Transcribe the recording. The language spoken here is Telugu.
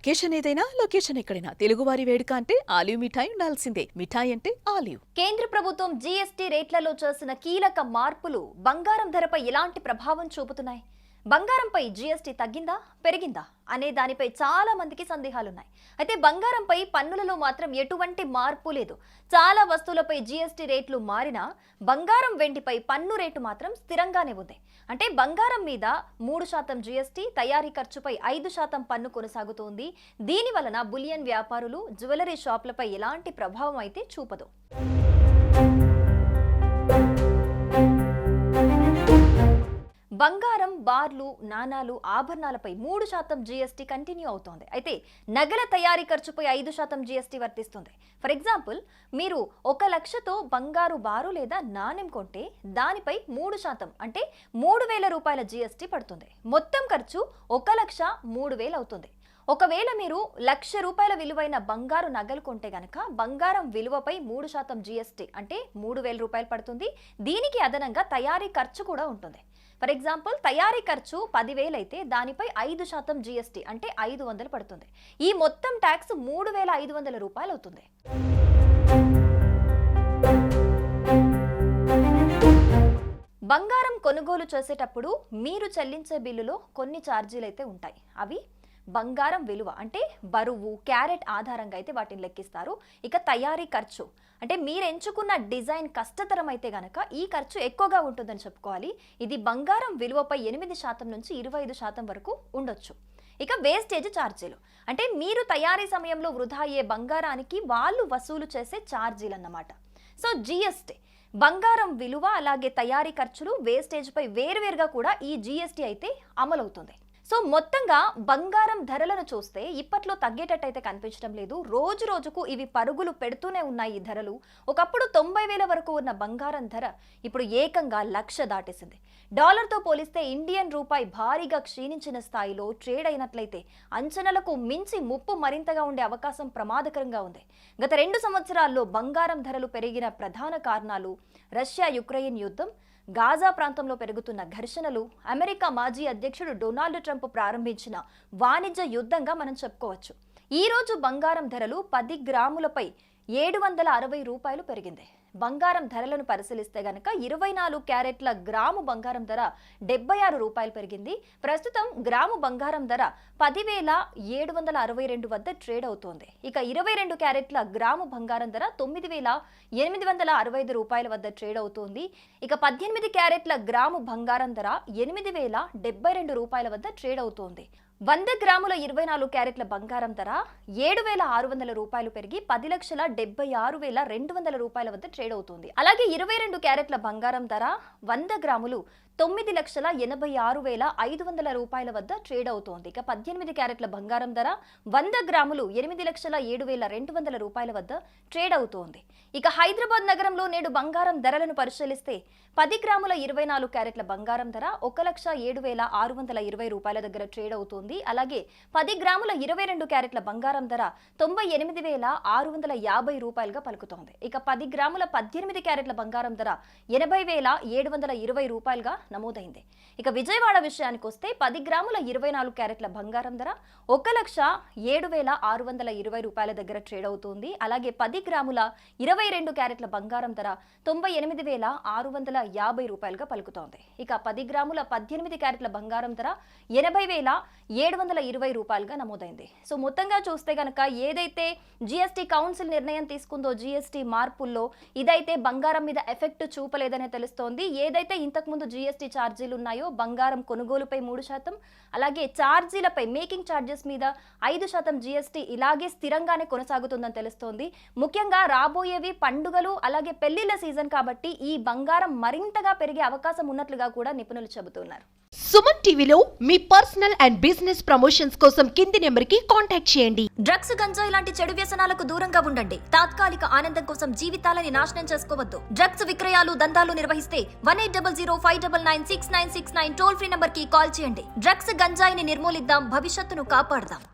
అకేషన్ ఏదైనా లొకేషన్ ఎక్కడైనా తెలుగువారి వేడుక అంటే ఆలివ్ మిఠాయి ఉండాల్సిందే. మిఠాయి అంటే ఆలివ్. కేంద్ర ప్రభుత్వం జీఎస్టీ రేట్లలో చేసిన కీలక మార్పులు బంగారం ధరపై ఎలాంటి ప్రభావం చూపుతున్నాయి? బంగారంపై జీఎస్టీ తగ్గిందా పెరిగిందా అనే దానిపై చాలా మందికి సందేహాలున్నాయి. అయితే బంగారంపై పన్నులలో మాత్రం ఎటువంటి మార్పు లేదు. చాలా వస్తువులపై జీఎస్టీ రేట్లు మారినా బంగారం వెండిపై పన్ను రేటు మాత్రం స్థిరంగానే ఉంది. అంటే బంగారం మీద 3% జీఎస్టీ, తయారీ ఖర్చుపై 5% పన్ను కొనసాగుతోంది. దీని వలన బులియన్ వ్యాపారులు, జ్యువెలరీ షాపులపై ఎలాంటి ప్రభావం అయితే చూపదు. బంగారం, బార్లు, నాణాలు, ఆభరణాలపై 3% జీఎస్టీ కంటిన్యూ అవుతోంది. అయితే నగల తయారీ ఖర్చుపై 5% జీఎస్టీ వర్తిస్తుంది. ఫర్ ఎగ్జాంపుల్, మీరు 1 లక్షతో బంగారు బారు లేదా నాణెం కొంటే దానిపై 3% అంటే 3,000 రూపాయల జీఎస్టీ పడుతుంది. మొత్తం ఖర్చు 1,03,000 అవుతుంది. ఒకవేళ మీరు 1,00,000 రూపాయల విలువైన బంగారు నగలు కొంటే గనక బంగారం విలువపై 3% జీఎస్టీ అంటే 3,000 రూపాయలు పడుతుంది. దీనికి అదనంగా తయారీ ఖర్చు కూడా ఉంటుంది. ఫర్ ఎగ్జాంపుల్, తయారీ ఖర్చు 10,000 అయితే దానిపై 5% జీఎస్టీ అంటే 500 పడుతుంది. ఈ మొత్తం ట్యాక్స్ 3,500 రూపాయలు అవుతుంది. బంగారం కొనుగోలు చేసేటప్పుడు మీరు చెల్లించే బిల్లులో కొన్ని ఛార్జీలు అయితే ఉంటాయి. అవి బంగారం విలువ అంటే బరువు, క్యారెట్ ఆధారంగా అయితే వాటిని లెక్కిస్తారు. ఇక తయారీ ఖర్చు అంటే మీరు ఎంచుకున్న డిజైన్ కష్టతరం అయితే గనక ఈ ఖర్చు ఎక్కువగా ఉంటుందని చెప్పుకోవాలి. ఇది బంగారం విలువపై 8% నుంచి 25% వరకు ఉండొచ్చు. ఇక వేస్టేజ్ ఛార్జీలు అంటే మీరు తయారీ సమయంలో వృధా అయ్యే బంగారానికి వాళ్ళు వసూలు చేసే ఛార్జీలు అన్నమాట. సో జీఎస్టీ బంగారం విలువ అలాగే తయారీ ఖర్చులు, వేస్టేజ్ పై వేరువేరుగా కూడా ఈ జీఎస్టీ అయితే అమలవుతుంది. సో మొత్తంగా బంగారం ధరలను చూస్తే ఇప్పట్లో తగ్గేటట్టయితే కనిపించడం లేదు. రోజు రోజుకు ఇవి పరుగులు పెడుతూనే ఉన్నాయి. ఈ ధరలు ఒకప్పుడు 90,000 వరకు ఉన్న బంగారం ధర ఇప్పుడు ఏకంగా 1,00,000 దాటేసింది. డాలర్తో పోలిస్తే ఇండియన్ రూపాయి భారీగా క్షీణించిన స్థాయిలో ట్రేడ్ అయినట్లయితే అంచనాలకు మించి ముప్పు మరింతగా ఉండే అవకాశం ప్రమాదకరంగా ఉంది. గత 2 సంవత్సరాల్లో బంగారం ధరలు పెరిగిన ప్రధాన కారణాలు రష్యా యుక్రెయిన్ యుద్ధం, గాజా ప్రాంతంలో పెరుగుతున్న ఘర్షణలు, అమెరికా మాజీ అధ్యక్షుడు డొనాల్డ్ ట్రంప్ ప్రారంభించిన వాణిజ్య యుద్ధంగా మనం చెప్పుకోవచ్చు. ఈ రోజు బంగారం ధరలు 10 గ్రాములపై 760 రూపాయలు పెరిగింది. బంగారం ధరలను పరిశీలిస్తే గనక 24 క్యారెట్ల గ్రాము బంగారం ధర 76 రూపాయలు పెరిగింది. ప్రస్తుతం గ్రాము బంగారం ధర 10,762 వద్ద ట్రేడ్ అవుతోంది. ఇక 22 క్యారెట్ల గ్రాము బంగారం ధర 9,865 రూపాయల వద్ద ట్రేడ్ అవుతోంది. ఇక 18 క్యారెట్ల గ్రాము బంగారం ధర 8,072 రూపాయల వద్ద ట్రేడ్ అవుతోంది. 100 గ్రాముల 24 క్యారెట్ల బంగారం ధర 7,600 రూపాయలు పెరిగి 10,76,200 రూపాయల వద్ద ట్రేడ్ అవుతుంది. అలాగే 22 క్యారెట్ల బంగారం ధర 100 గ్రాములు 9,86,500 రూపాయల వద్ద ట్రేడ్ అవుతోంది. ఇక 18 క్యారెట్ల బంగారం ధర 100 గ్రాములు 8,07,200 రూపాయల వద్ద ట్రేడ్ అవుతోంది. ఇక హైదరాబాద్ నగరంలో నేడు బంగారం ధరలను పరిశీలిస్తే 10 గ్రాముల 24 క్యారెట్ల బంగారం ధర 1,07,620 రూపాయల దగ్గర ట్రేడ్ అవుతోంది. అలాగే 10 గ్రాముల 22 క్యారెట్ల బంగారం ధర 98,650 రూపాయలుగా పలుకుతోంది. ఇక 10 గ్రాముల 18 క్యారెట్ల బంగారం ధర 80,720 రూపాయలుగా నమోదైంది. ఇక విజయవాడ విషయానికి వస్తే 10 గ్రాముల 24 క్యారెట్ల బంగారం ధర 1,07,620 రూపాయల దగ్గర ట్రేడ్ అవుతోంది. అలాగే 10 గ్రాముల 22 క్యారెట్ల బంగారం ధర 98,650 రూపాయలుగా పలుకుతోంది. ఇక 10 గ్రాముల 18 క్యారెట్ల బంగారం ధర 80,720 రూపాయలుగా నమోదైంది. సో మొత్తంగా చూస్తే గనక ఏదైతే జీఎస్టీ కౌన్సిల్ నిర్ణయం తీసుకుందో జీఎస్టీ మార్పుల్లో ఇదైతే బంగారం మీద ఎఫెక్ట్ చూపలేదనే తెలుస్తోంది. ఏదైతే ఇంతకుముందు జీఎస్టీ ఛార్జీలు ఉన్నాయో బంగారం కొనుగోలుపై 3%, అలాగే ఛార్జీలపై మేకింగ్ ఛార్జెస్ మీద 5% జీఎస్టీ ఇలాగే స్థిరంగానే కొనసాగుతుందని తెలుస్తోంది. ముఖ్యంగా రాబోయేవి పండుగలు అలాగే పెళ్లిళ్ల సీజన్ కాబట్టి ఈ బంగారం మరింతగా పెరిగే అవకాశం ఉన్నట్లుగా కూడా నిపుణులు చెబుతున్నారు. సుమన్ టీవీలో మీ పర్సనల్ అండ్ బిజినెస్ ప్రమోషన్స్ కోసం కింది నెంబర్కి కాంటాక్ట్ చేయండి. డ్రగ్స్, గంజాయి లాంటి చెడు వ్యసనాలకు దూరంగా ఉండండి. తాత్కాలిక ఆనందం కోసం జీవితాలని నాశనం చేసుకోవద్దు. డ్రగ్స్ విక్రయాలు, దందాలు నిర్వహిస్తే 1800599699 టోల్ ఫ్రీ నంబర్ కి కాల్ చేయండి. డ్రగ్స్, గంజాయిని నిర్మూలిద్దాం, భవిష్యత్తును కాపాడదాం.